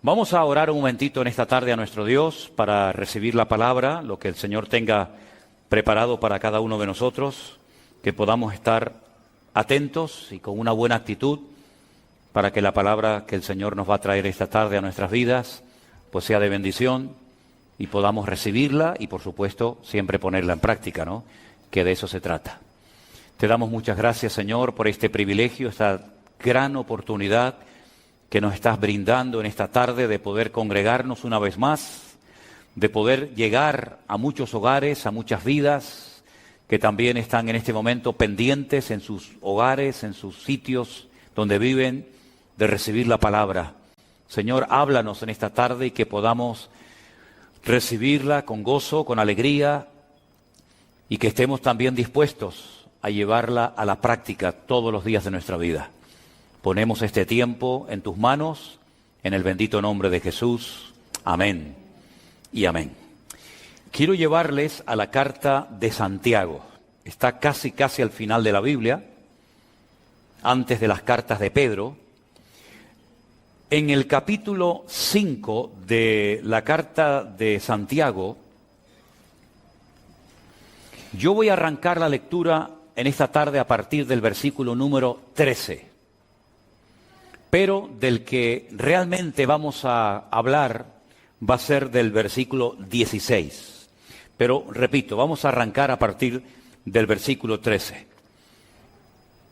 Vamos a orar un momentito en esta tarde a nuestro Dios para recibir la palabra, lo que el Señor tenga preparado para cada uno de nosotros, que podamos estar atentos y con una buena actitud para que la palabra que el Señor nos va a traer esta tarde a nuestras vidas, pues sea de bendición y podamos recibirla y, por supuesto, siempre ponerla en práctica, ¿no? Que de eso se trata. Te damos muchas gracias, Señor, por este privilegio, esta gran oportunidad que nos estás brindando en esta tarde de poder congregarnos una vez más, de poder llegar a muchos hogares, a muchas vidas que también están en este momento pendientes en sus hogares, en sus sitios donde viven, de recibir la palabra. Señor, háblanos en esta tarde y que podamos recibirla con gozo, con alegría, y que estemos también dispuestos a llevarla a la práctica todos los días de nuestra vida. Ponemos este tiempo en tus manos, en el bendito nombre de Jesús. Amén y amén. Quiero llevarles a la carta de Santiago. Está casi al final de la Biblia, antes de las cartas de Pedro. En el capítulo 5 de la carta de Santiago, yo voy a arrancar la lectura en esta tarde a partir del versículo número 13. Pero del que realmente vamos a hablar va a ser del versículo 16. Pero, repito, vamos a arrancar a partir del versículo 13.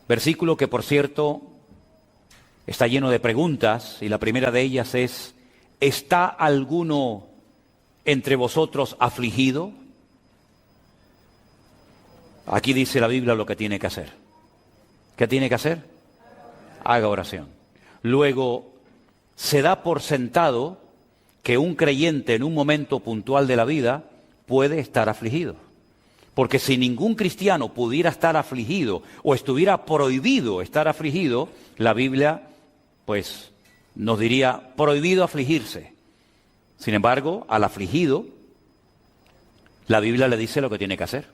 Versículo que, por cierto, está lleno de preguntas, y la primera de ellas es: ¿está alguno entre vosotros afligido? Aquí dice la Biblia lo que tiene que hacer. ¿Qué tiene que hacer? Haga oración. Luego, se da por sentado que un creyente en un momento puntual de la vida puede estar afligido. Porque si ningún cristiano pudiera estar afligido o estuviera prohibido estar afligido, la Biblia pues nos diría prohibido afligirse. Sin embargo, al afligido, la Biblia le dice lo que tiene que hacer: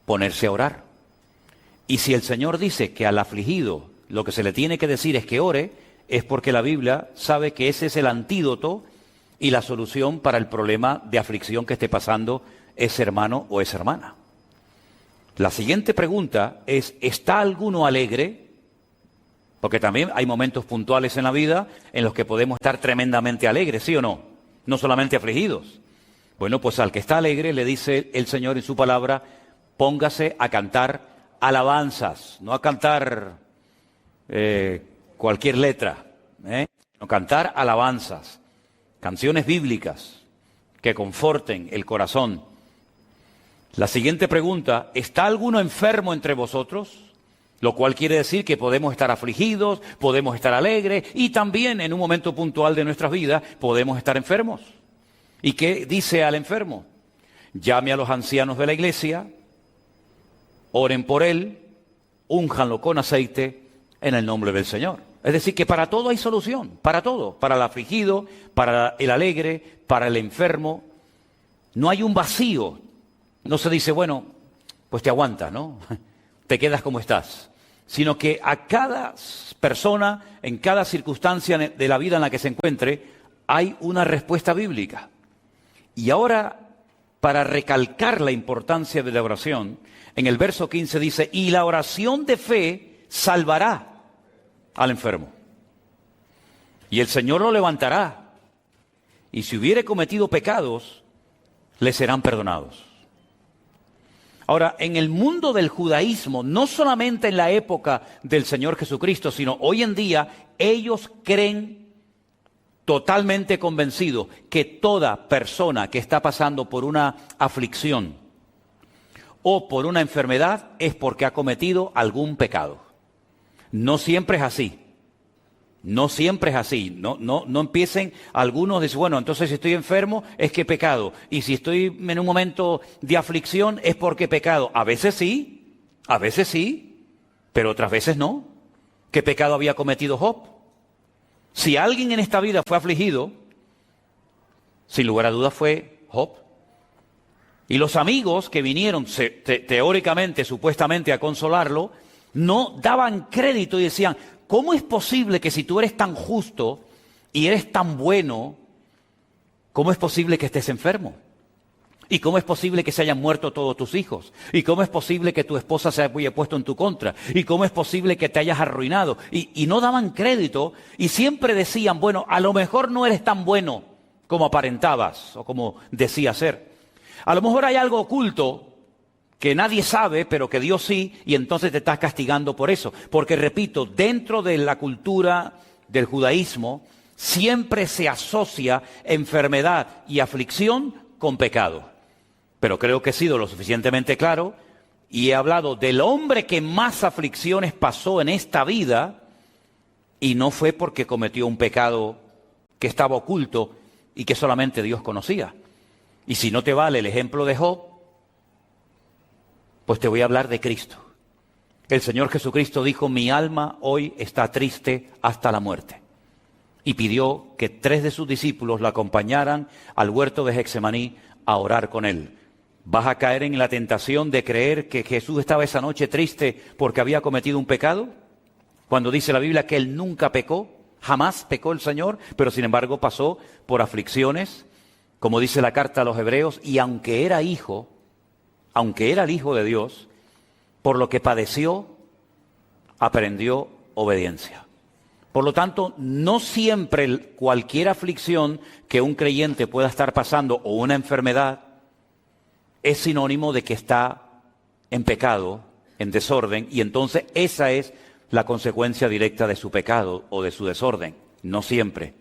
ponerse a orar. Y si el Señor dice que al afligido lo que se le tiene que decir es que ore, es porque la Biblia sabe que ese es el antídoto y la solución para el problema de aflicción que esté pasando ese hermano o esa hermana. La siguiente pregunta es: ¿está alguno alegre? Porque también hay momentos puntuales en la vida en los que podemos estar tremendamente alegres, ¿sí o no? No solamente afligidos. Bueno, pues al que está alegre le dice el Señor en su palabra: póngase a cantar alabanzas, no a cantar cualquier letra, no, cantar alabanzas, canciones bíblicas que conforten el corazón. La siguiente pregunta: ¿está alguno enfermo entre vosotros? Lo cual quiere decir que podemos estar afligidos, podemos estar alegres y también en un momento puntual de nuestras vidas podemos estar enfermos. ¿Y qué dice al enfermo? Llame a los ancianos de la iglesia, oren por él, únjanlo con aceite en el nombre del Señor. Es decir, que para todo hay solución, para todo, para el afligido, para el alegre, para el enfermo. No hay un vacío. No se dice, bueno, pues te aguantas, ¿no? Te quedas como estás. Sino que a cada persona, en cada circunstancia de la vida en la que se encuentre, hay una respuesta bíblica. Y ahora, para recalcar la importancia de la oración, en el verso 15 dice: y la oración de fe salvará al enfermo, y el Señor lo levantará, y si hubiere cometido pecados, le serán perdonados. Ahora, en el mundo del judaísmo, no solamente en la época del Señor Jesucristo, sino hoy en día, ellos creen totalmente convencidos que toda persona que está pasando por una aflicción o por una enfermedad es porque ha cometido algún pecado. No siempre es así. No siempre es así. No empiecen algunos a decir, bueno, entonces si estoy enfermo es que he pecado. Y si estoy en un momento de aflicción es porque he pecado. A veces sí, pero otras veces no. ¿Qué pecado había cometido Job? Si alguien en esta vida fue afligido, sin lugar a dudas fue Job. Y los amigos que vinieron teóricamente, supuestamente a consolarlo, no daban crédito y decían: ¿cómo es posible que si tú eres tan justo y eres tan bueno, ¿cómo es posible que estés enfermo? ¿Y cómo es posible que se hayan muerto todos tus hijos? ¿Y cómo es posible que tu esposa se haya puesto en tu contra? ¿Y cómo es posible que te hayas arruinado? Y no daban crédito y siempre decían, bueno, a lo mejor no eres tan bueno como aparentabas o como decías ser. A lo mejor hay algo oculto que nadie sabe, pero que Dios sí, y entonces te estás castigando por eso. Porque, repito, dentro de la cultura del judaísmo, siempre se asocia enfermedad y aflicción con pecado. Pero creo que he sido lo suficientemente claro y he hablado del hombre que más aflicciones pasó en esta vida y no fue porque cometió un pecado que estaba oculto y que solamente Dios conocía. Y si no te vale el ejemplo de Job, pues te voy a hablar de Cristo. El Señor Jesucristo dijo, mi alma hoy está triste hasta la muerte. Y pidió que 3 de sus discípulos lo acompañaran al huerto de Getsemaní a orar con él. ¿Vas a caer en la tentación de creer que Jesús estaba esa noche triste porque había cometido un pecado? Cuando dice la Biblia que él nunca pecó, jamás pecó el Señor, pero sin embargo pasó por aflicciones, como dice la carta a los Hebreos, y aunque era hijo, aunque era el Hijo de Dios, por lo que padeció, aprendió obediencia. Por lo tanto, no siempre cualquier aflicción que un creyente pueda estar pasando o una enfermedad es sinónimo de que está en pecado, en desorden, y entonces esa es la consecuencia directa de su pecado o de su desorden. No siempre.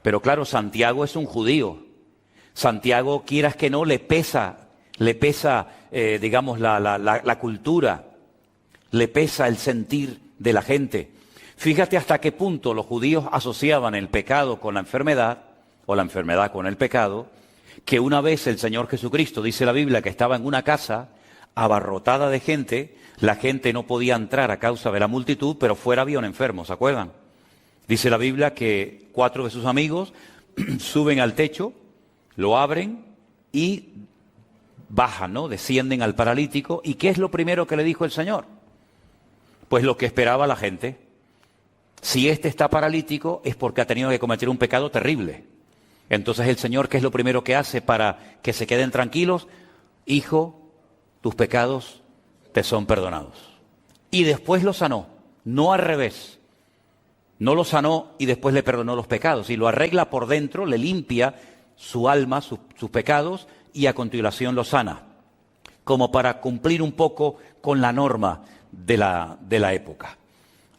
Pero claro, Santiago es un judío. Santiago, quieras que no, le pesa, digamos, la cultura, le pesa el sentir de la gente. Fíjate hasta qué punto los judíos asociaban el pecado con la enfermedad, o la enfermedad con el pecado, que una vez el Señor Jesucristo, dice la Biblia, que estaba en una casa abarrotada de gente, la gente no podía entrar a causa de la multitud, pero fuera había un enfermo, ¿se acuerdan? Dice la Biblia que 4 de sus amigos suben al techo, lo abren y bajan, ¿no? Descienden al paralítico. ¿Y qué es lo primero que le dijo el Señor? Pues lo que esperaba la gente. Si este está paralítico es porque ha tenido que cometer un pecado terrible. Entonces el Señor, ¿qué es lo primero que hace para que se queden tranquilos? Hijo, tus pecados te son perdonados. Y después lo sanó, no al revés. No lo sanó y después le perdonó los pecados. Y lo arregla por dentro, le limpia su alma, sus pecados, y a continuación lo sana. Como para cumplir un poco con la norma de la época.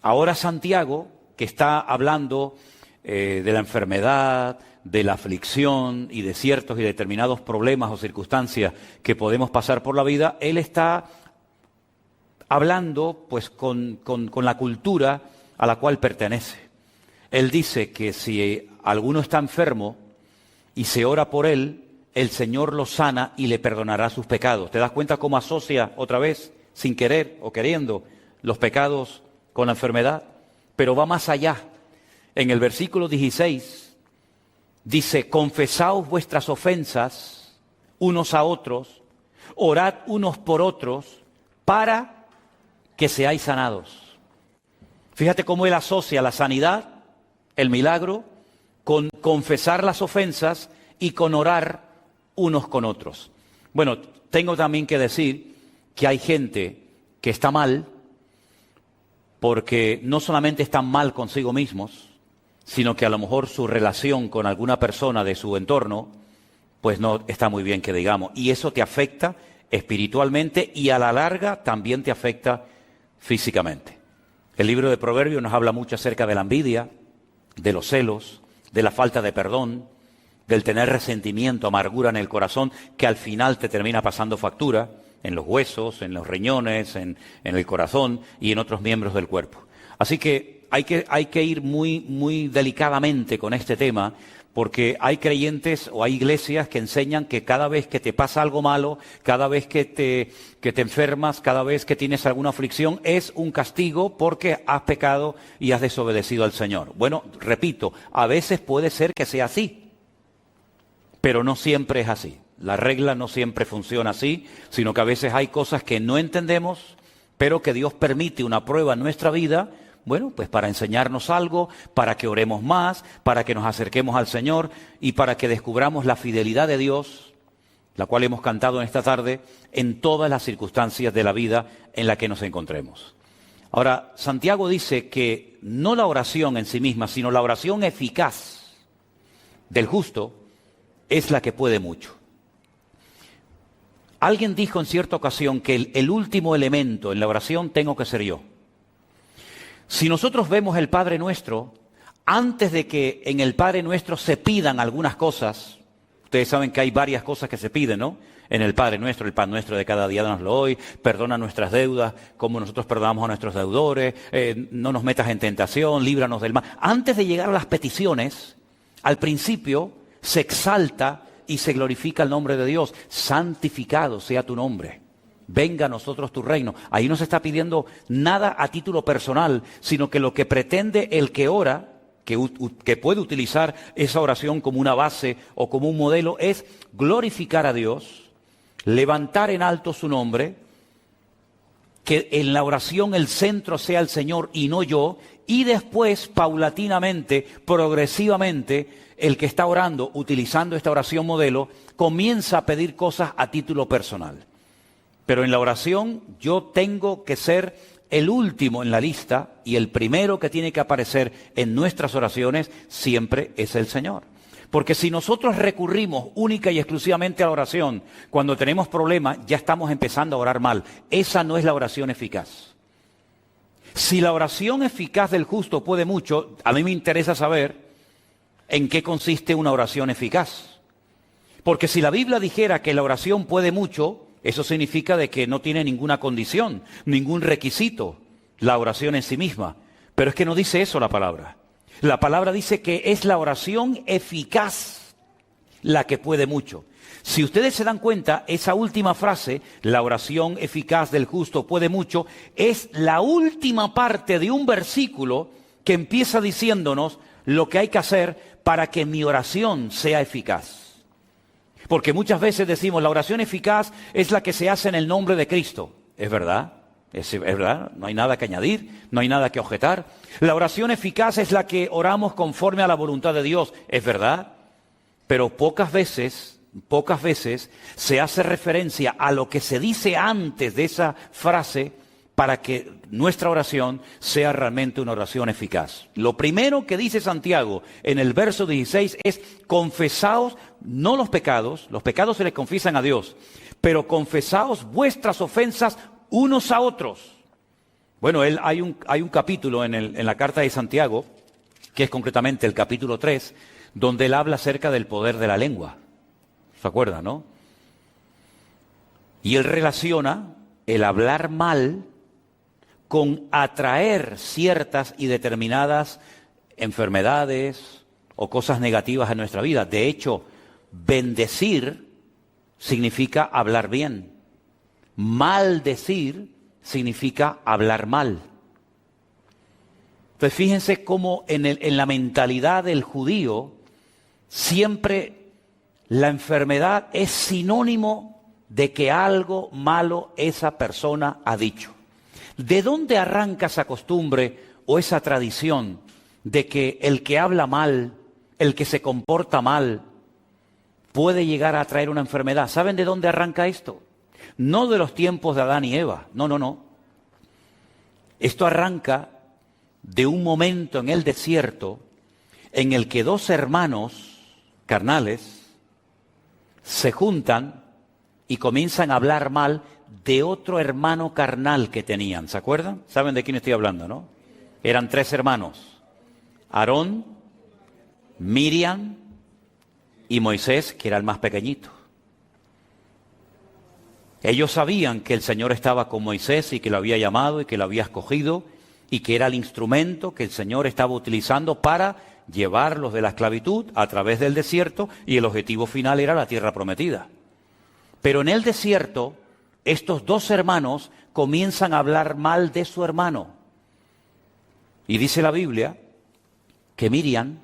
Ahora Santiago, que está hablando de la enfermedad, de la aflicción y de ciertos y determinados problemas o circunstancias que podemos pasar por la vida, él está hablando pues con la cultura a la cual pertenece. Él dice que si alguno está enfermo y se ora por él, el Señor lo sana y le perdonará sus pecados. ¿Te das cuenta cómo asocia otra vez, sin querer o queriendo, los pecados con la enfermedad? Pero va más allá. En el versículo 16 dice, confesaos vuestras ofensas unos a otros, orad unos por otros para que seáis sanados. Fíjate cómo él asocia la sanidad, el milagro, con confesar las ofensas y con orar unos con otros. Bueno, tengo también que decir que hay gente que está mal porque no solamente están mal consigo mismos, sino que a lo mejor su relación con alguna persona de su entorno pues no está muy bien, que digamos, y eso te afecta espiritualmente y a la larga también te afecta físicamente. El libro de Proverbios nos habla mucho acerca de la envidia, de los celos, de la falta de perdón, del tener resentimiento, amargura en el corazón, que al final te termina pasando factura en los huesos, en los riñones, en el corazón y en otros miembros del cuerpo. Así que hay que ir muy delicadamente con este tema, porque hay creyentes o hay iglesias que enseñan que cada vez que te pasa algo malo, cada vez que te enfermas, cada vez que tienes alguna aflicción, es un castigo porque has pecado y has desobedecido al Señor. Bueno, repito, a veces puede ser que sea así, pero no siempre es así. La regla no siempre funciona así, sino que a veces hay cosas que no entendemos, pero que Dios permite una prueba en nuestra vida Bueno, pues para enseñarnos algo, para que oremos más, para que nos acerquemos al Señor y para que descubramos la fidelidad de Dios, la cual hemos cantado en esta tarde, en todas las circunstancias de la vida en la que nos encontremos. Ahora, Santiago dice que no la oración en sí misma, sino la oración eficaz del justo es la que puede mucho. Alguien dijo en cierta ocasión que el último elemento en la oración tengo que ser yo. Si nosotros vemos el Padre Nuestro, antes de que en el Padre Nuestro se pidan algunas cosas, ustedes saben que hay varias cosas que se piden, ¿no? En el Padre Nuestro, el pan nuestro de cada día danoslo hoy, perdona nuestras deudas como nosotros perdonamos a nuestros deudores, no nos metas en tentación, líbranos del mal. Antes de llegar a las peticiones, al principio se exalta y se glorifica el nombre de Dios. Santificado sea tu nombre. Venga a nosotros tu reino. Ahí no se está pidiendo nada a título personal, sino que lo que pretende el que ora, que puede utilizar esa oración como una base o como un modelo, es glorificar a Dios, levantar en alto su nombre, que en la oración el centro sea el Señor y no yo, y después, paulatinamente, progresivamente, el que está orando, utilizando esta oración modelo, comienza a pedir cosas a título personal. Pero en la oración yo tengo que ser el último en la lista y el primero que tiene que aparecer en nuestras oraciones siempre es el Señor. Porque si nosotros recurrimos única y exclusivamente a la oración, cuando tenemos problemas, ya estamos empezando a orar mal. Esa no es la oración eficaz. Si la oración eficaz del justo puede mucho, a mí me interesa saber en qué consiste una oración eficaz. Porque si la Biblia dijera que la oración puede mucho, eso significa de que no tiene ninguna condición, ningún requisito, la oración en sí misma. Pero es que no dice eso la palabra. La palabra dice que es la oración eficaz la que puede mucho. Si ustedes se dan cuenta, esa última frase, la oración eficaz del justo puede mucho, es la última parte de un versículo que empieza diciéndonos lo que hay que hacer para que mi oración sea eficaz. Porque muchas veces decimos, la oración eficaz es la que se hace en el nombre de Cristo. ¿Es verdad? Es verdad, no hay nada que añadir, no hay nada que objetar. La oración eficaz es la que oramos conforme a la voluntad de Dios. ¿Es verdad? Pero pocas veces se hace referencia a lo que se dice antes de esa frase para que nuestra oración sea realmente una oración eficaz. Lo primero que dice Santiago en el verso 16 es: confesaos, no los pecados se les confiesan a Dios, pero confesaos vuestras ofensas unos a otros. Bueno, hay un capítulo en la carta de Santiago, que es concretamente el capítulo 3, donde él habla acerca del poder de la lengua. ¿Se acuerdan, no? Y él relaciona el hablar mal con atraer ciertas y determinadas enfermedades o cosas negativas en nuestra vida. De hecho, bendecir significa hablar bien. Maldecir significa hablar mal. Entonces fíjense cómo en la mentalidad del judío siempre la enfermedad es sinónimo de que algo malo esa persona ha dicho. ¿De dónde arranca esa costumbre o esa tradición de que el que habla mal, el que se comporta mal, puede llegar a traer una enfermedad? ¿Saben de dónde arranca esto? No de los tiempos de Adán y Eva, no. Esto arranca de un momento en el desierto en el que dos hermanos carnales se juntan y comienzan a hablar mal de otro hermano carnal que tenían. ¿Se acuerdan? ¿Saben de quién estoy hablando, no? Eran tres hermanos: Aarón, Miriam y Moisés, que era el más pequeñito. Ellos sabían que el Señor estaba con Moisés y que lo había llamado y que lo había escogido y que era el instrumento que el Señor estaba utilizando para llevarlos de la esclavitud a través del desierto, y el objetivo final era la tierra prometida. Pero en el desierto, estos dos hermanos comienzan a hablar mal de su hermano. Y dice la Biblia que Miriam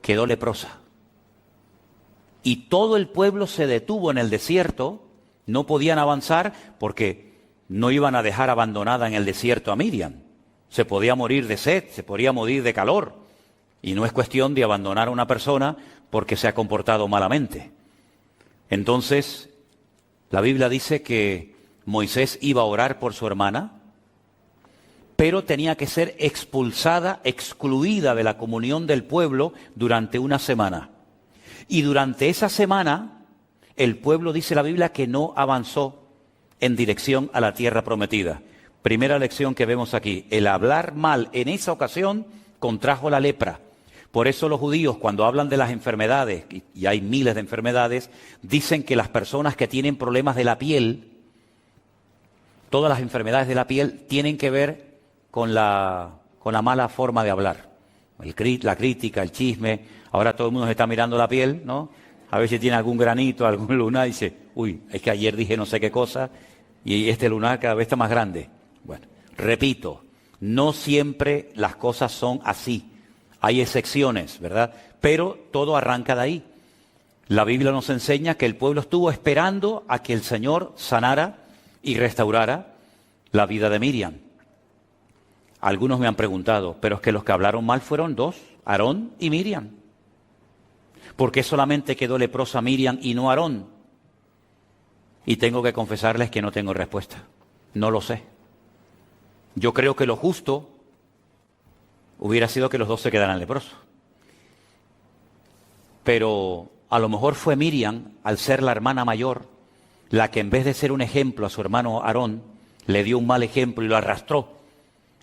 quedó leprosa. Y todo el pueblo se detuvo en el desierto. No podían avanzar porque no iban a dejar abandonada en el desierto a Miriam. Se podía morir de sed, se podía morir de calor. Y no es cuestión de abandonar a una persona porque se ha comportado malamente. Entonces, la Biblia dice que Moisés iba a orar por su hermana, pero tenía que ser expulsada, excluida de la comunión del pueblo durante una semana. Y durante esa semana, el pueblo, dice la Biblia, que no avanzó en dirección a la tierra prometida. Primera lección que vemos aquí, el hablar mal en esa ocasión contrajo la lepra. Por eso los judíos, cuando hablan de las enfermedades, y hay miles de enfermedades, dicen que las personas que tienen problemas de la piel, todas las enfermedades de la piel tienen que ver con la mala forma de hablar. La crítica, el chisme. Ahora todo el mundo se está mirando la piel, ¿no? A ver si tiene algún granito, algún lunar, y dice, uy, es que ayer dije no sé qué cosa, y este lunar cada vez está más grande. Bueno, repito, no siempre las cosas son así. Hay excepciones, ¿verdad? Pero todo arranca de ahí. La Biblia nos enseña que el pueblo estuvo esperando a que el Señor sanara y restaurara la vida de Miriam. Algunos me han preguntado, pero es que los que hablaron mal fueron dos, Aarón y Miriam. ¿Por qué solamente quedó leprosa Miriam y no Aarón? Y tengo que confesarles que no tengo respuesta. No lo sé. Yo creo que lo justo hubiera sido que los dos se quedaran leprosos. Pero a lo mejor fue Miriam, al ser la hermana mayor, la que en vez de ser un ejemplo a su hermano Aarón, le dio un mal ejemplo y lo arrastró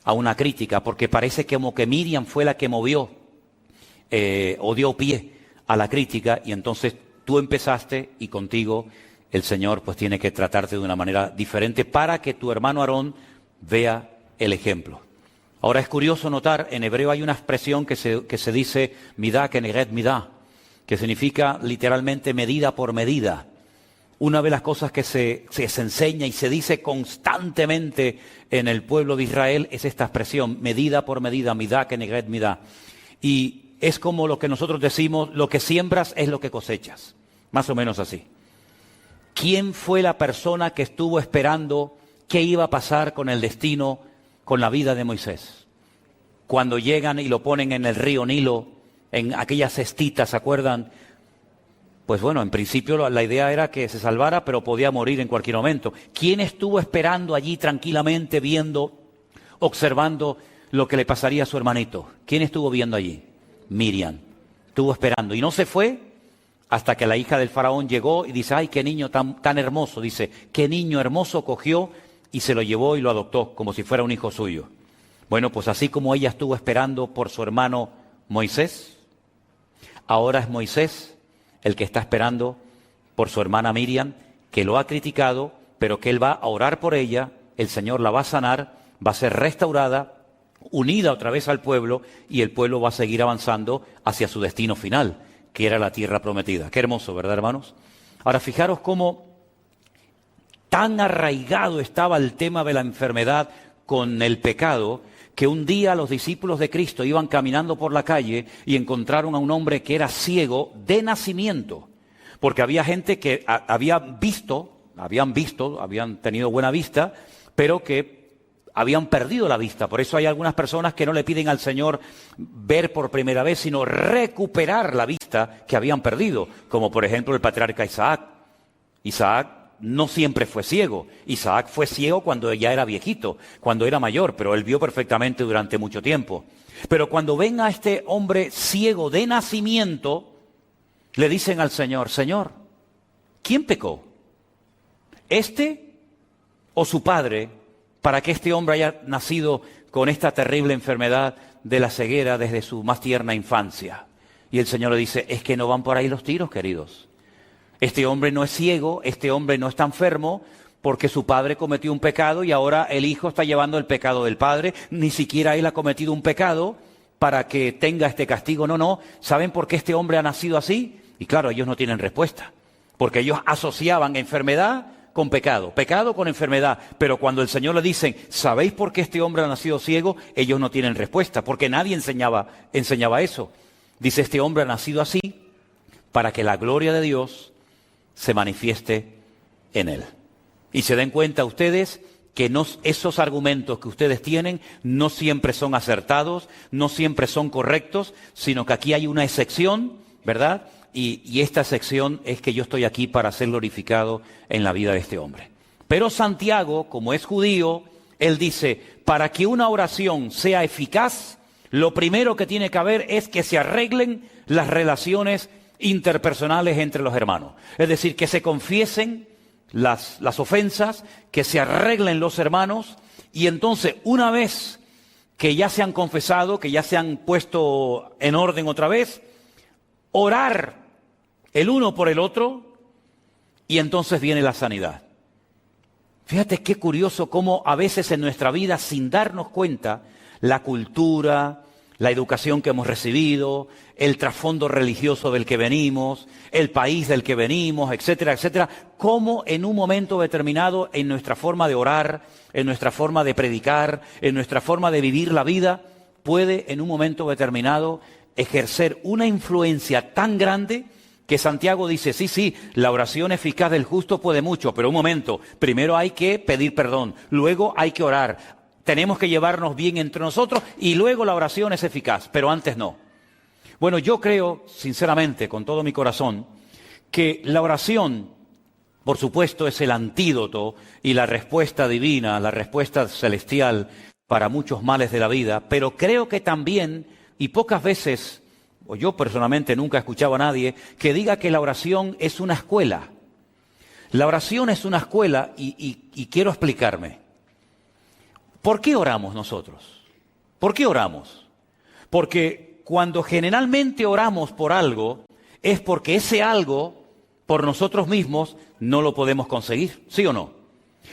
a una crítica, porque parece como que Miriam fue la que movió o dio pie a la crítica, y entonces tú empezaste y contigo el Señor pues tiene que tratarte de una manera diferente para que tu hermano Aarón vea el ejemplo. Ahora es curioso notar, en hebreo hay una expresión que se dice midá keneged midá, que significa literalmente medida por medida. Una de las cosas que se enseña y se dice constantemente en el pueblo de Israel es esta expresión, medida por medida, midá keneged midá. Y es como lo que nosotros decimos, lo que siembras es lo que cosechas, más o menos así. ¿Quién fue la persona que estuvo esperando qué iba a pasar con el destino, con la vida de Moisés? Cuando llegan y lo ponen en el río Nilo, en aquellas cestitas, ¿se acuerdan? Pues bueno, en principio la idea era que se salvara, pero podía morir en cualquier momento. ¿Quién estuvo esperando allí tranquilamente, viendo, observando lo que le pasaría a su hermanito? ¿Quién estuvo viendo allí? Miriam. Estuvo esperando y no se fue hasta que la hija del faraón llegó y dice, ¡ay, qué niño tan hermoso! Dice, qué niño hermoso, cogió y se lo llevó y lo adoptó como si fuera un hijo suyo. Bueno, pues así como ella estuvo esperando por su hermano Moisés, ahora es Moisés el que está esperando por su hermana Miriam, que lo ha criticado, pero que él va a orar por ella, el Señor la va a sanar, va a ser restaurada, unida otra vez al pueblo, y el pueblo va a seguir avanzando hacia su destino final, que era la tierra prometida. Qué hermoso, ¿verdad, hermanos? Ahora, fijaros cómo tan arraigado estaba el tema de la enfermedad con el pecado, que un día los discípulos de Cristo iban caminando por la calle y encontraron a un hombre que era ciego de nacimiento, porque había gente que habían tenido buena vista, pero que habían perdido la vista. Por eso hay algunas personas que no le piden al Señor ver por primera vez, sino recuperar la vista que habían perdido, como por ejemplo el patriarca Isaac. Isaac no siempre fue ciego. Isaac fue ciego cuando ya era viejito, cuando era mayor, pero él vio perfectamente durante mucho tiempo. Pero cuando ven a este hombre ciego de nacimiento, le dicen al Señor, Señor, ¿quién pecó? ¿Este o su padre para que este hombre haya nacido con esta terrible enfermedad de la ceguera desde su más tierna infancia? Y el Señor le dice, es que no van por ahí los tiros, queridos. Este hombre no es ciego, este hombre no está enfermo porque su padre cometió un pecado y ahora el hijo está llevando el pecado del padre. Ni siquiera él ha cometido un pecado para que tenga este castigo. No. ¿Saben por qué este hombre ha nacido así? Y claro, ellos no tienen respuesta, porque ellos asociaban enfermedad con pecado, pecado con enfermedad. Pero cuando el Señor le dicen, ¿sabéis por qué este hombre ha nacido ciego? Ellos no tienen respuesta, porque nadie enseñaba eso. Dice, este hombre ha nacido así para que la gloria de Dios se manifieste en él. Y se den cuenta ustedes que esos argumentos que ustedes tienen no siempre son acertados, no siempre son correctos, sino que aquí hay una excepción, ¿verdad? Y esta excepción es que yo estoy aquí para ser glorificado en la vida de este hombre. Pero Santiago, como es judío, él dice, para que una oración sea eficaz, lo primero que tiene que haber es que se arreglen las relaciones interpersonales entre los hermanos. Es decir, que se confiesen las ofensas, que se arreglen los hermanos, y entonces una vez que ya se han confesado, que ya se han puesto en orden otra vez, orar el uno por el otro, y entonces viene la sanidad. Fíjate qué curioso cómo a veces en nuestra vida, sin darnos cuenta, la cultura, la educación que hemos recibido, el trasfondo religioso del que venimos, el país del que venimos, etcétera, etcétera, cómo en un momento determinado en nuestra forma de orar, en nuestra forma de predicar, en nuestra forma de vivir la vida, puede en un momento determinado ejercer una influencia tan grande que Santiago dice, sí, la oración eficaz del justo puede mucho, pero un momento, primero hay que pedir perdón, luego hay que orar. Tenemos que llevarnos bien entre nosotros y luego la oración es eficaz, pero antes no. Bueno, yo creo, sinceramente, con todo mi corazón, que la oración, por supuesto, es el antídoto y la respuesta divina, la respuesta celestial para muchos males de la vida, pero creo que también, y pocas veces, o yo personalmente nunca he escuchado a nadie, que diga que la oración es una escuela. La oración es una escuela y quiero explicarme. ¿Por qué oramos nosotros? ¿Por qué oramos? Porque cuando generalmente oramos por algo, es porque ese algo, por nosotros mismos, no lo podemos conseguir, ¿sí o no?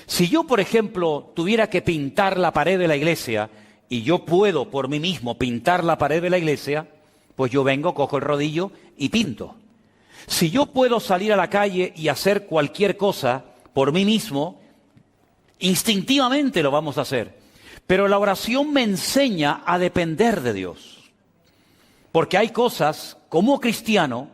Si yo, por ejemplo, tuviera que pintar la pared de la iglesia, y yo puedo por mí mismo pintar la pared de la iglesia, pues yo vengo, cojo el rodillo y pinto. Si yo puedo salir a la calle y hacer cualquier cosa por mí mismo, instintivamente lo vamos a hacer. Pero la oración me enseña a depender de Dios. Porque hay cosas, como cristiano,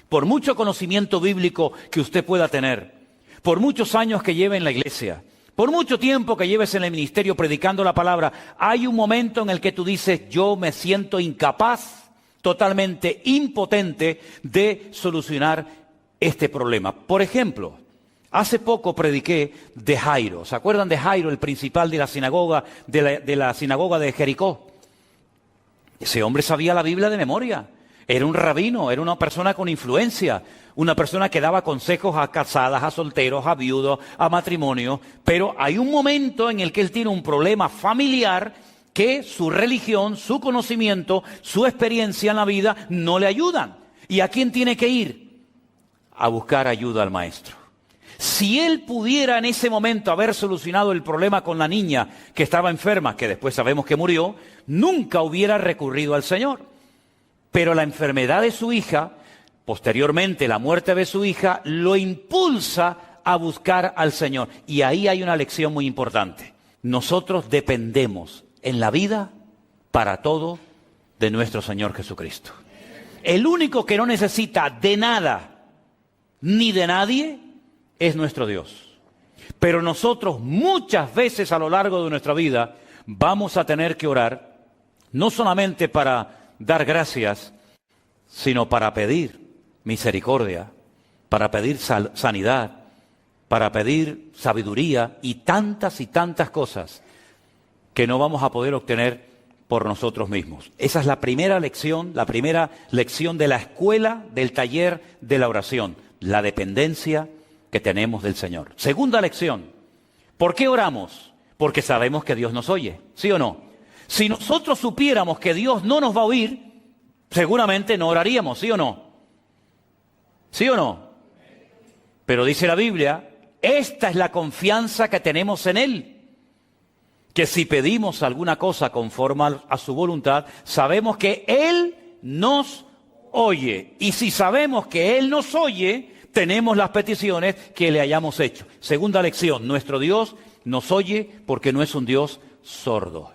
por mucho conocimiento bíblico que usted pueda tener, por muchos años que lleve en la iglesia, por mucho tiempo que lleves en el ministerio predicando la palabra, hay un momento en el que tú dices, yo me siento incapaz, totalmente impotente de solucionar este problema. Por ejemplo, hace poco prediqué de Jairo. ¿Se acuerdan de Jairo, el principal de la sinagoga de Jericó? Ese hombre sabía la Biblia de memoria. Era un rabino, era una persona con influencia, una persona que daba consejos a casadas, a solteros, a viudos, a matrimonios. Pero hay un momento en el que él tiene un problema familiar que su religión, su conocimiento, su experiencia en la vida no le ayudan. ¿Y a quién tiene que ir? A buscar ayuda al maestro. Si él pudiera en ese momento haber solucionado el problema con la niña que estaba enferma, que después sabemos que murió, nunca hubiera recurrido al Señor. Pero la enfermedad de su hija, posteriormente la muerte de su hija, lo impulsa a buscar al Señor. Y ahí hay una lección muy importante. Nosotros dependemos en la vida para todo de nuestro Señor Jesucristo. El único que no necesita de nada ni de nadie es nuestro Dios. Pero nosotros muchas veces a lo largo de nuestra vida vamos a tener que orar, no solamente para dar gracias, sino para pedir misericordia, para pedir sanidad, para pedir sabiduría y tantas cosas que no vamos a poder obtener por nosotros mismos. Esa es la primera lección de la escuela del taller de la oración, la dependencia que tenemos del Señor. Segunda lección, ¿por qué oramos? Porque sabemos que Dios nos oye, ¿sí o no? Si nosotros supiéramos que Dios no nos va a oír, seguramente no oraríamos, ¿sí o no? ¿Sí o no? Pero dice la Biblia, esta es la confianza que tenemos en Él, que si pedimos alguna cosa conforme a su voluntad, sabemos que Él nos oye. Y si sabemos que Él nos oye, tenemos las peticiones que le hayamos hecho. Segunda lección, nuestro Dios nos oye porque no es un Dios sordo.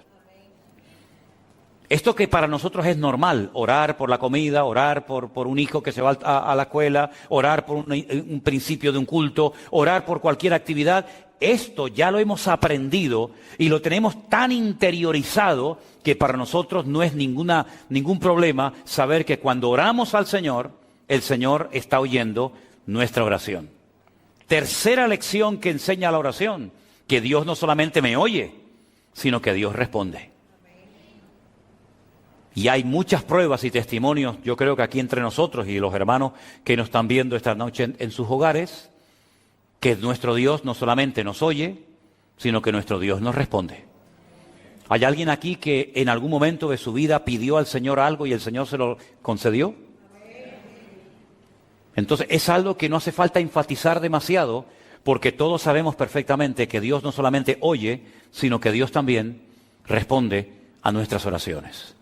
Esto que para nosotros es normal, orar por la comida, orar por un hijo que se va a la escuela, orar por un principio de un culto, orar por cualquier actividad, esto ya lo hemos aprendido y lo tenemos tan interiorizado que para nosotros no es ningún problema saber que cuando oramos al Señor, el Señor está oyendo nuestra oración. Tercera lección que enseña la oración, que Dios no solamente me oye, sino que Dios responde. Y hay muchas pruebas y testimonios, yo creo que aquí entre nosotros y los hermanos que nos están viendo esta noche en sus hogares, que nuestro Dios no solamente nos oye, sino que nuestro Dios nos responde. ¿Hay alguien aquí que en algún momento de su vida pidió al Señor algo y el Señor se lo concedió? Entonces es algo que no hace falta enfatizar demasiado, porque todos sabemos perfectamente que Dios no solamente oye, sino que Dios también responde a nuestras oraciones.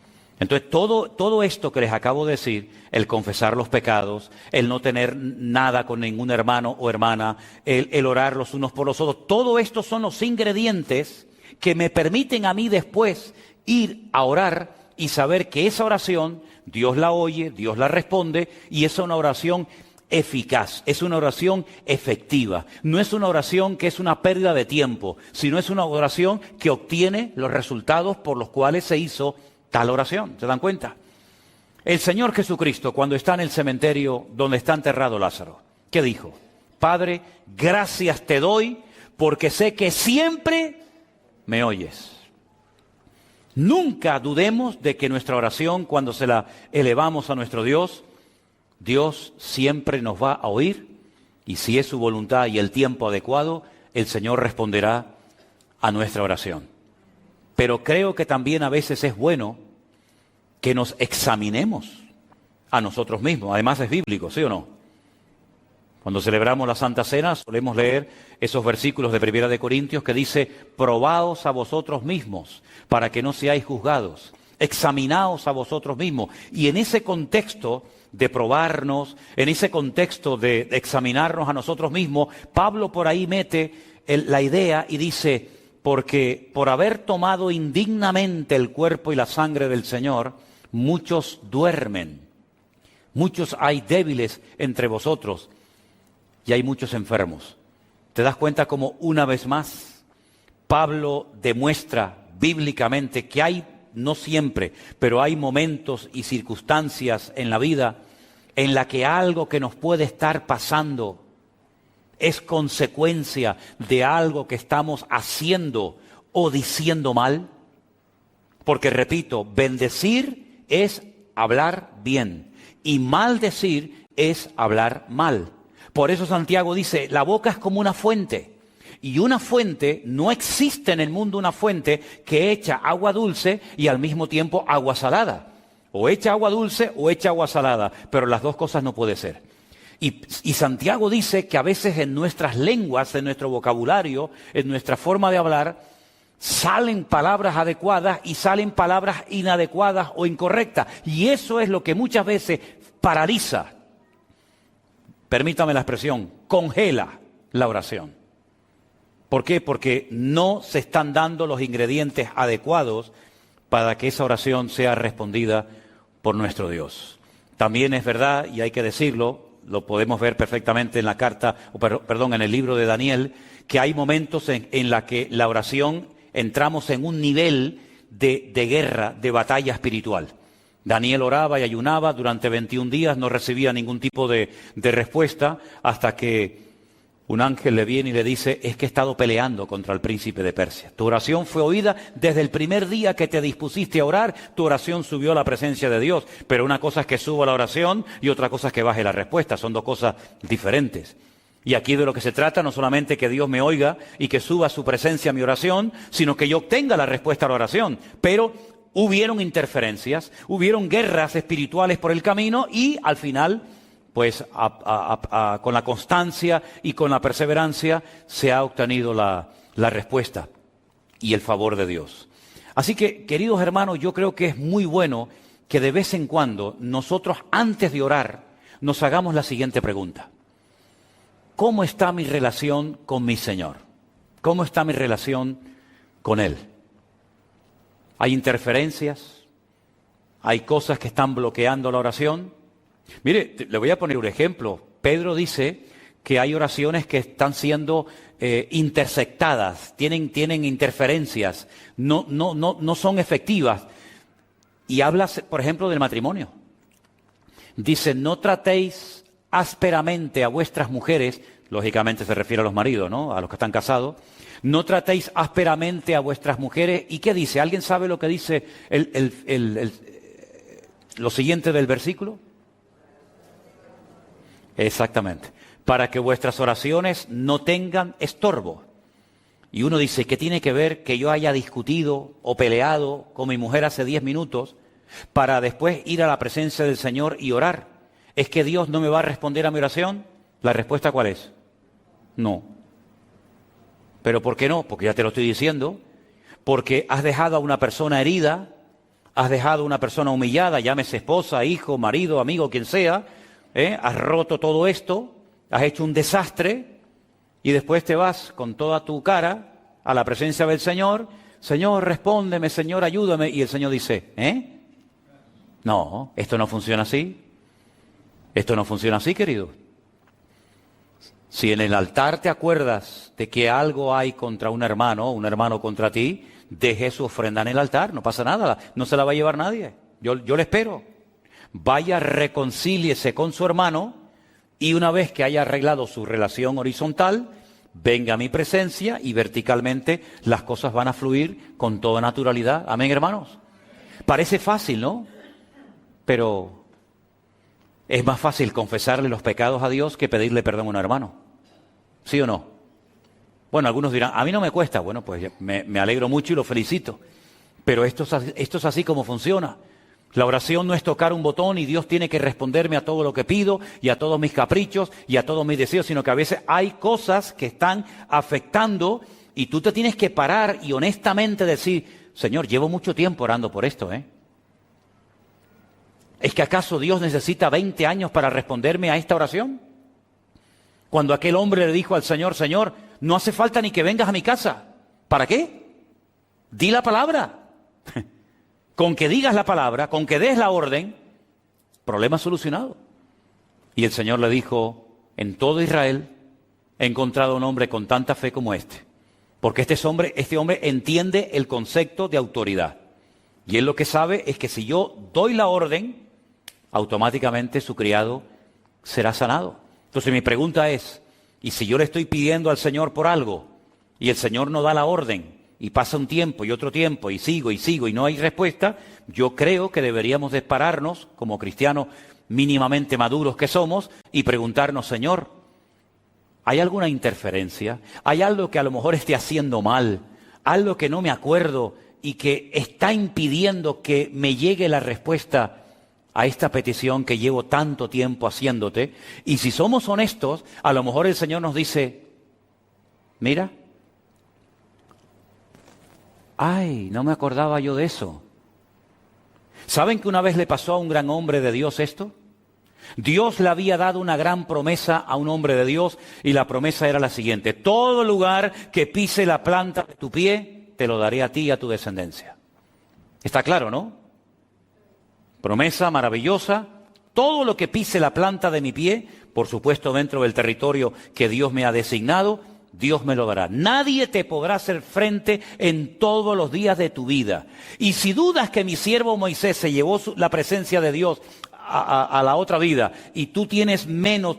Entonces, todo esto que les acabo de decir, el confesar los pecados, el no tener nada con ningún hermano o hermana, el orar los unos por los otros, todo esto son los ingredientes que me permiten a mí después ir a orar y saber que esa oración, Dios la oye, Dios la responde, y es una oración eficaz, es una oración efectiva. No es una oración que es una pérdida de tiempo, sino es una oración que obtiene los resultados por los cuales se hizo tal oración. ¿Se dan cuenta? El Señor Jesucristo, cuando está en el cementerio donde está enterrado Lázaro, ¿qué dijo? Padre, gracias te doy porque sé que siempre me oyes. Nunca dudemos de que nuestra oración, cuando se la elevamos a nuestro Dios, Dios siempre nos va a oír, y si es su voluntad y el tiempo adecuado, el Señor responderá a nuestra oración. Pero creo que también a veces es bueno que nos examinemos a nosotros mismos. Además es bíblico, ¿sí o no? Cuando celebramos la Santa Cena solemos leer esos versículos de 1 de Corintios que dice: probaos a vosotros mismos para que no seáis juzgados. Examinaos a vosotros mismos. Y en ese contexto de probarnos, en ese contexto de examinarnos a nosotros mismos, Pablo por ahí mete la idea y dice: porque por haber tomado indignamente el cuerpo y la sangre del Señor, muchos duermen, muchos hay débiles entre vosotros y hay muchos enfermos. ¿Te das cuenta cómo una vez más Pablo demuestra bíblicamente que hay, no siempre, pero hay momentos y circunstancias en la vida en la que algo que nos puede estar pasando es consecuencia de algo que estamos haciendo o diciendo mal? Porque, repito, bendecir es hablar bien y maldecir es hablar mal. Por eso Santiago dice, la boca es como una fuente. Y una fuente, no existe en el mundo una fuente que echa agua dulce y al mismo tiempo agua salada. O echa agua dulce o echa agua salada, pero las dos cosas no puede ser. Y Santiago dice que a veces en nuestras lenguas, en nuestro vocabulario, en nuestra forma de hablar, salen palabras adecuadas y salen palabras inadecuadas o incorrectas. Y eso es lo que muchas veces paraliza, permítame la expresión, congela la oración. ¿Por qué? Porque no se están dando los ingredientes adecuados para que esa oración sea respondida por nuestro Dios. También es verdad, y hay que decirlo, lo podemos ver perfectamente en la carta, en el libro de Daniel, que hay momentos en la que la oración entramos en un nivel de guerra, de batalla espiritual. Daniel oraba y ayunaba durante 21 días, no recibía ningún tipo de respuesta, hasta que un ángel le viene y le dice: es que he estado peleando contra el príncipe de Persia. Tu oración fue oída desde el primer día que te dispusiste a orar, tu oración subió a la presencia de Dios. Pero una cosa es que suba la oración y otra cosa es que baje la respuesta, son dos cosas diferentes. Y aquí de lo que se trata no solamente que Dios me oiga y que suba a su presencia mi oración, sino que yo obtenga la respuesta a la oración. Pero hubieron interferencias, hubieron guerras espirituales por el camino y al final, pues con la constancia y con la perseverancia se ha obtenido la respuesta y el favor de Dios. Así que, queridos hermanos, yo creo que es muy bueno que de vez en cuando nosotros, antes de orar, nos hagamos la siguiente pregunta: ¿cómo está mi relación con mi Señor? ¿Cómo está mi relación con Él? ¿Hay interferencias? Hay cosas que están bloqueando la oración. Mire, le voy a poner un ejemplo. Pedro dice que hay oraciones que están siendo intersectadas, tienen interferencias, no son efectivas. Y habla, por ejemplo, del matrimonio. Dice, no tratéis ásperamente a vuestras mujeres, lógicamente se refiere a los maridos, ¿no? A los que están casados. No tratéis ásperamente a vuestras mujeres. ¿Y qué dice? ¿Alguien sabe lo que dice lo siguiente del versículo? Exactamente. Para que vuestras oraciones no tengan estorbo. Y uno dice, ¿qué tiene que ver que yo haya discutido o peleado con mi mujer hace 10 minutos para después ir a la presencia del Señor y orar? ¿Es que Dios no me va a responder a mi oración? ¿La respuesta cuál es? No. ¿Pero por qué no? Porque ya te lo estoy diciendo. Porque has dejado a una persona herida, has dejado a una persona humillada, llámese esposa, hijo, marido, amigo, quien sea, has roto todo esto, has hecho un desastre y después te vas con toda tu cara a la presencia del Señor. Señor, respóndeme, Señor, ayúdame. Y el Señor dice, no, esto no funciona así. Esto no funciona así, querido. Si en el altar te acuerdas de que algo hay contra un hermano contra ti, deje su ofrenda en el altar, no pasa nada, no se la va a llevar nadie. Yo le espero. Vaya, reconcíliese con su hermano y una vez que haya arreglado su relación horizontal, venga a mi presencia y verticalmente las cosas van a fluir con toda naturalidad. Amén, hermanos. Parece fácil, ¿no? Pero es más fácil confesarle los pecados a Dios que pedirle perdón a un hermano. ¿Sí o no? Bueno, algunos dirán, a mí no me cuesta. Bueno, pues me alegro mucho y lo felicito. Pero esto es así como funciona. La oración no es tocar un botón y Dios tiene que responderme a todo lo que pido y a todos mis caprichos y a todos mis deseos, sino que a veces hay cosas que están afectando y tú te tienes que parar y honestamente decir, Señor, llevo mucho tiempo orando por esto, ¿Es que acaso Dios necesita 20 años para responderme a esta oración? Cuando aquel hombre le dijo al Señor, Señor, no hace falta ni que vengas a mi casa. ¿Para qué? Di la palabra. Con que digas la palabra, con que des la orden, problema solucionado. Y el Señor le dijo, en todo Israel he encontrado un hombre con tanta fe como este. Porque este hombre entiende el concepto de autoridad. Y él lo que sabe es que si yo doy la orden, automáticamente su criado será sanado. Entonces mi pregunta es, ¿y si yo le estoy pidiendo al Señor por algo y el Señor no da la orden y pasa un tiempo y otro tiempo y sigo y no hay respuesta? Yo creo que deberíamos de pararnos como cristianos mínimamente maduros que somos y preguntarnos, Señor, ¿hay alguna interferencia? ¿Hay algo que a lo mejor esté haciendo mal? ¿Algo que no me acuerdo y que está impidiendo que me llegue la respuesta a esta petición que llevo tanto tiempo haciéndote? Y si somos honestos, a lo mejor el Señor nos dice, mira, ay, no me acordaba yo de eso. ¿Saben que una vez le pasó a un gran hombre de Dios esto? Dios le había dado una gran promesa a un hombre de Dios y la promesa era la siguiente: todo lugar que pise la planta de tu pie, te lo daré a ti y a tu descendencia. Está claro, ¿no? Promesa maravillosa. Todo lo que pise la planta de mi pie, por supuesto dentro del territorio que Dios me ha designado, Dios me lo dará. Nadie te podrá hacer frente en todos los días de tu vida. Y si dudas que mi siervo Moisés se llevó la presencia de Dios a la otra vida y tú tienes menos,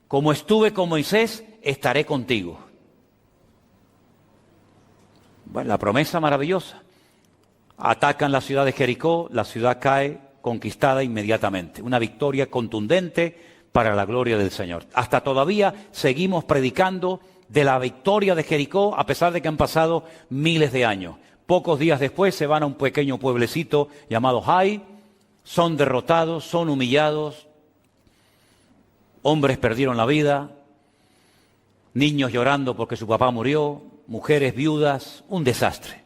como estuve con Moisés, estaré contigo. Bueno, la promesa maravillosa. Atacan la ciudad de Jericó, la ciudad cae conquistada inmediatamente. Una victoria contundente para la gloria del Señor. Hasta todavía seguimos predicando de la victoria de Jericó, a pesar de que han pasado miles de años. Pocos días después se van a un pequeño pueblecito llamado Hai, son derrotados, son humillados, hombres perdieron la vida, niños llorando porque su papá murió, mujeres viudas, un desastre.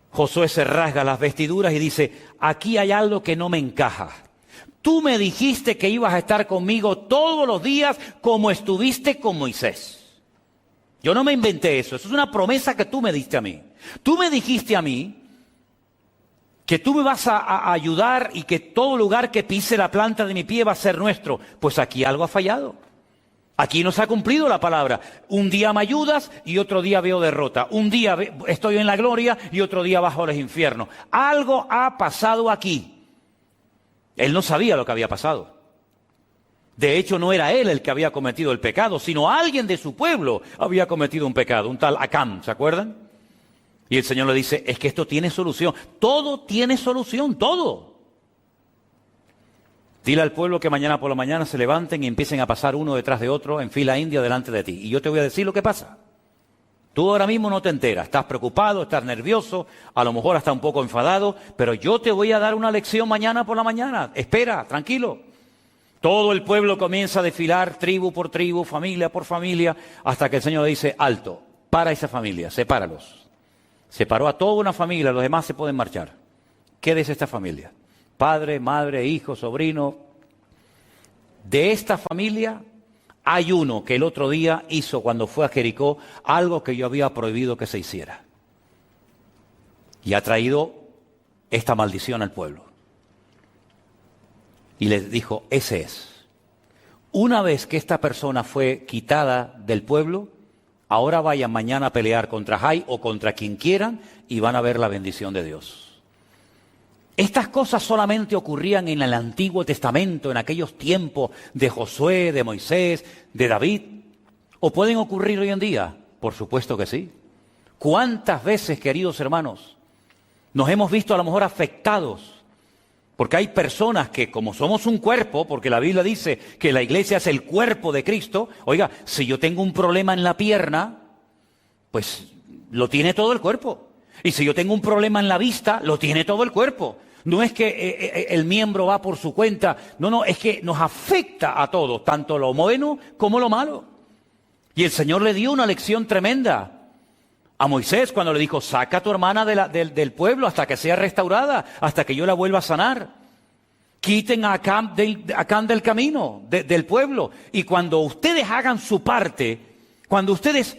Josué se rasga las vestiduras y dice, aquí hay algo que no me encaja. Tú me dijiste que ibas a estar conmigo todos los días como estuviste con Moisés. Yo no me inventé eso es una promesa que tú me diste a mí. Tú me dijiste a mí que tú me vas a ayudar y que todo lugar que pise la planta de mi pie va a ser nuestro. Pues aquí algo ha fallado. Aquí no se ha cumplido la palabra. Un día me ayudas y otro día veo derrota. Un día estoy en la gloria y otro día bajo los infiernos. Algo ha pasado aquí. Él no sabía lo que había pasado. De hecho, no era él el que había cometido el pecado, sino alguien de su pueblo había cometido un pecado, un tal Acán, ¿se acuerdan? Y el Señor le dice, es que esto tiene solución. Todo tiene solución, todo. Dile al pueblo que mañana por la mañana se levanten y empiecen a pasar uno detrás de otro en fila india delante de ti. Y yo te voy a decir lo que pasa. Tú ahora mismo no te enteras, estás preocupado, estás nervioso, a lo mejor hasta un poco enfadado, pero yo te voy a dar una lección mañana por la mañana. Espera, tranquilo. Todo el pueblo comienza a desfilar tribu por tribu, familia por familia, hasta que el Señor dice, alto, para esa familia, sepáralos. Separó a toda una familia, los demás se pueden marchar. Quédese esta familia. Padre, madre, hijo, sobrino. De esta familia hay uno que el otro día hizo cuando fue a Jericó algo que yo había prohibido que se hiciera. Y ha traído esta maldición al pueblo. Y les dijo, ese es. Una vez que esta persona fue quitada del pueblo, ahora vayan mañana a pelear contra Jai o contra quien quieran y van a ver la bendición de Dios. Estas cosas solamente ocurrían en el Antiguo Testamento, en aquellos tiempos de Josué, de Moisés, de David. ¿O pueden ocurrir hoy en día? Por supuesto que sí. ¿Cuántas veces, queridos hermanos, nos hemos visto a lo mejor afectados? Porque hay personas que, como somos un cuerpo, porque la Biblia dice que la iglesia es el cuerpo de Cristo, oiga, si yo tengo un problema en la pierna, pues lo tiene todo el cuerpo. Y si yo tengo un problema en la vista, lo tiene todo el cuerpo. No es que el miembro va por su cuenta, no, es que nos afecta a todos, tanto lo bueno como lo malo. Y el Señor le dio una lección tremenda a Moisés cuando le dijo, saca a tu hermana del pueblo hasta que sea restaurada, hasta que yo la vuelva a sanar. Quiten a Acán del camino, del pueblo. Y cuando ustedes hagan su parte, cuando ustedes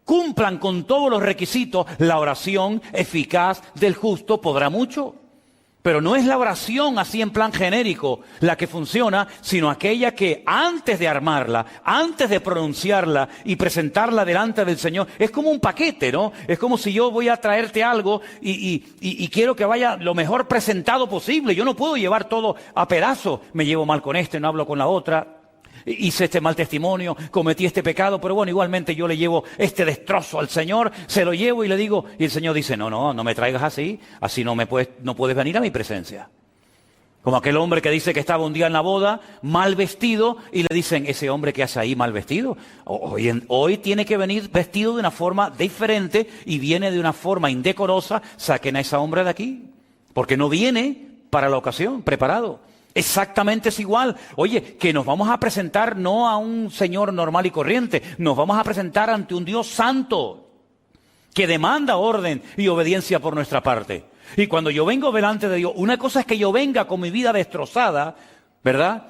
cumplan con todos los requisitos, la oración eficaz del justo podrá mucho. Pero no es la oración así en plan genérico la que funciona, sino aquella que antes de armarla, antes de pronunciarla y presentarla delante del Señor, es como un paquete, ¿no? Es como si yo voy a traerte algo y quiero que vaya lo mejor presentado posible. Yo no puedo llevar todo a pedazos. Me llevo mal con este, no hablo con la otra. Hice este mal testimonio, cometí este pecado, pero bueno, igualmente yo le llevo este destrozo al Señor, se lo llevo y le digo, y el Señor dice, no me traigas así no puedes venir a mi presencia. Como aquel hombre que dice que estaba un día en la boda, mal vestido, y le dicen, ese hombre que hace ahí mal vestido, hoy tiene que venir vestido de una forma diferente y viene de una forma indecorosa, saquen a ese hombre de aquí, porque no viene para la ocasión, preparado. Exactamente es igual. Oye, que nos vamos a presentar no a un Señor normal y corriente, nos vamos a presentar ante un Dios santo que demanda orden y obediencia por nuestra parte. Y cuando yo vengo delante de Dios, una cosa es que yo venga con mi vida destrozada, ¿verdad?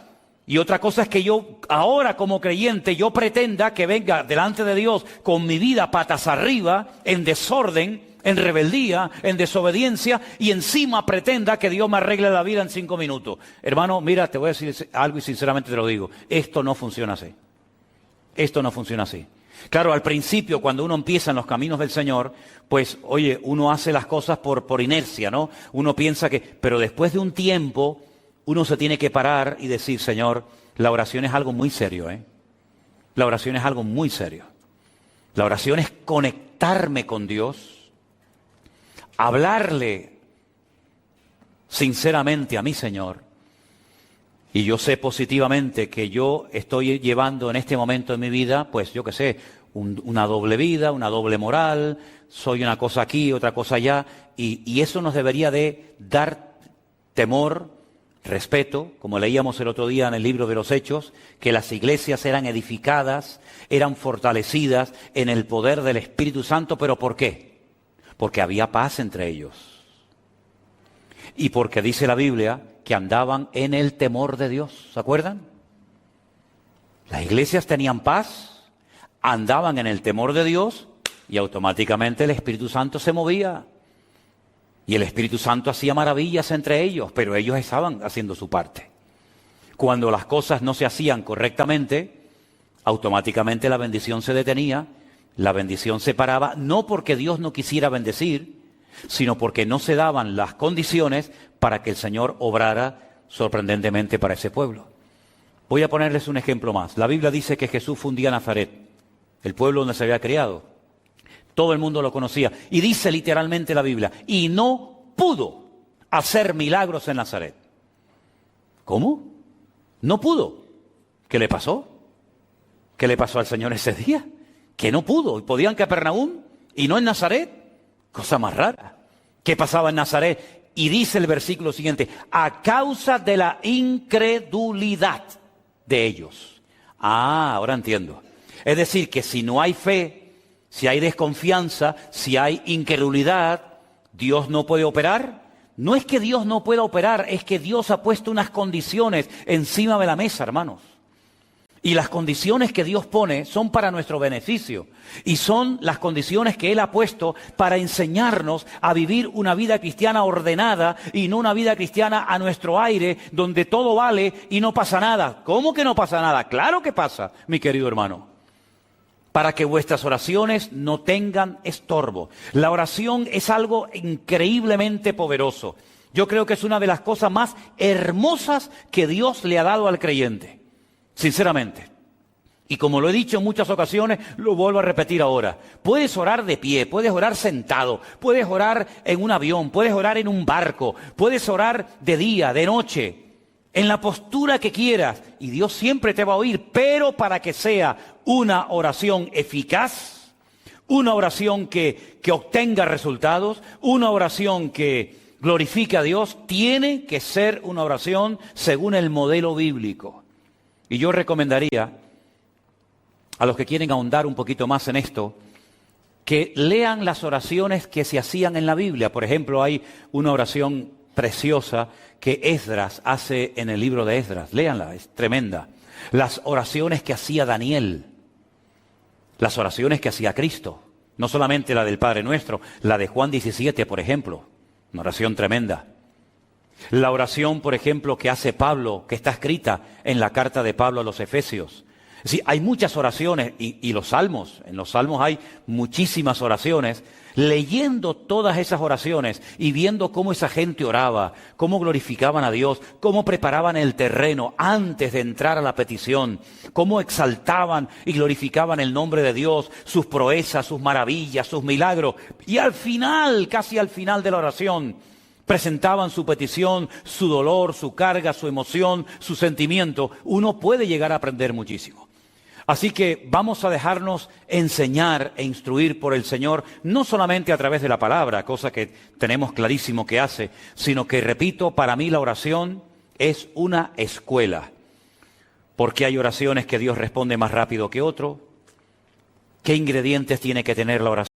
Y otra cosa es que yo ahora como creyente yo pretenda que venga delante de Dios con mi vida patas arriba, en desorden, en rebeldía, en desobediencia, y encima pretenda que Dios me arregle la vida en 5 minutos. Hermano, mira, te voy a decir algo y sinceramente te lo digo. Esto no funciona así. Esto no funciona así. Claro, al principio, cuando uno empieza en los caminos del Señor, pues, oye, uno hace las cosas por inercia, ¿no? Uno piensa que... Pero después de un tiempo, uno se tiene que parar y decir, Señor, la oración es algo muy serio, ¿eh? La oración es algo muy serio. La oración es conectarme con Dios, hablarle sinceramente a mi Señor, y yo sé positivamente que yo estoy llevando en este momento de mi vida, pues yo qué sé, una doble vida, una doble moral, soy una cosa aquí, otra cosa allá, y eso nos debería de dar temor, respeto, como leíamos el otro día en el libro de los Hechos, que las iglesias eran edificadas, eran fortalecidas en el poder del Espíritu Santo, ¿pero por qué? Porque había paz entre ellos. Y porque dice la Biblia que andaban en el temor de Dios. ¿Se acuerdan? Las iglesias tenían paz, andaban en el temor de Dios y automáticamente el Espíritu Santo se movía. Y el Espíritu Santo hacía maravillas entre ellos, pero ellos estaban haciendo su parte. Cuando las cosas no se hacían correctamente, automáticamente la bendición se detenía, la bendición se paraba, no porque Dios no quisiera bendecir, sino porque no se daban las condiciones para que el Señor obrara sorprendentemente para ese pueblo. Voy a ponerles un ejemplo más. La Biblia dice que Jesús fundía Nazaret, el pueblo donde se había criado. Todo el mundo lo conocía. Y dice literalmente la Biblia, y no pudo hacer milagros en Nazaret. ¿Cómo? No pudo. ¿Qué le pasó? ¿Qué le pasó al Señor ese día? Que no pudo. ¿Podían en Capernaum y no en Nazaret? Cosa más rara. ¿Qué pasaba en Nazaret? Y dice el versículo siguiente, a causa de la incredulidad de ellos. Ahora entiendo. Es decir, que si no hay fe, si hay desconfianza, si hay incredulidad, ¿Dios no puede operar? No es que Dios no pueda operar, es que Dios ha puesto unas condiciones encima de la mesa, hermanos. Y las condiciones que Dios pone son para nuestro beneficio. Y son las condiciones que Él ha puesto para enseñarnos a vivir una vida cristiana ordenada y no una vida cristiana a nuestro aire, donde todo vale y no pasa nada. ¿Cómo que no pasa nada? Claro que pasa, mi querido hermano. Para que vuestras oraciones no tengan estorbo. La oración es algo increíblemente poderoso. Yo creo que es una de las cosas más hermosas que Dios le ha dado al creyente. Sinceramente. Y como lo he dicho en muchas ocasiones, lo vuelvo a repetir ahora. Puedes orar de pie, puedes orar sentado, puedes orar en un avión, puedes orar en un barco, puedes orar de día, de noche, en la postura que quieras. Y Dios siempre te va a oír, pero para que sea una oración eficaz, una oración que obtenga resultados, una oración que glorifique a Dios, tiene que ser una oración según el modelo bíblico. Y yo recomendaría a los que quieren ahondar un poquito más en esto, que lean las oraciones que se hacían en la Biblia. Por ejemplo, hay una oración preciosa que Esdras hace en el libro de Esdras. Léanla, es tremenda. Las oraciones que hacía Daniel, las oraciones que hacía Cristo, no solamente la del Padre Nuestro, la de Juan 17, por ejemplo, una oración tremenda. La oración, por ejemplo, que hace Pablo, que está escrita en la carta de Pablo a los Efesios. Sí, hay muchas oraciones y los salmos, en los salmos hay muchísimas oraciones. Leyendo todas esas oraciones y viendo cómo esa gente oraba, cómo glorificaban a Dios, cómo preparaban el terreno antes de entrar a la petición, cómo exaltaban y glorificaban el nombre de Dios, sus proezas, sus maravillas, sus milagros. Y al final, casi al final de la oración, presentaban su petición, su dolor, su carga, su emoción, su sentimiento. Uno puede llegar a aprender muchísimo. Así que vamos a dejarnos enseñar e instruir por el Señor, no solamente a través de la palabra, cosa que tenemos clarísimo que hace, sino que, repito, para mí la oración es una escuela. Porque hay oraciones que Dios responde más rápido que otro. ¿Qué ingredientes tiene que tener la oración?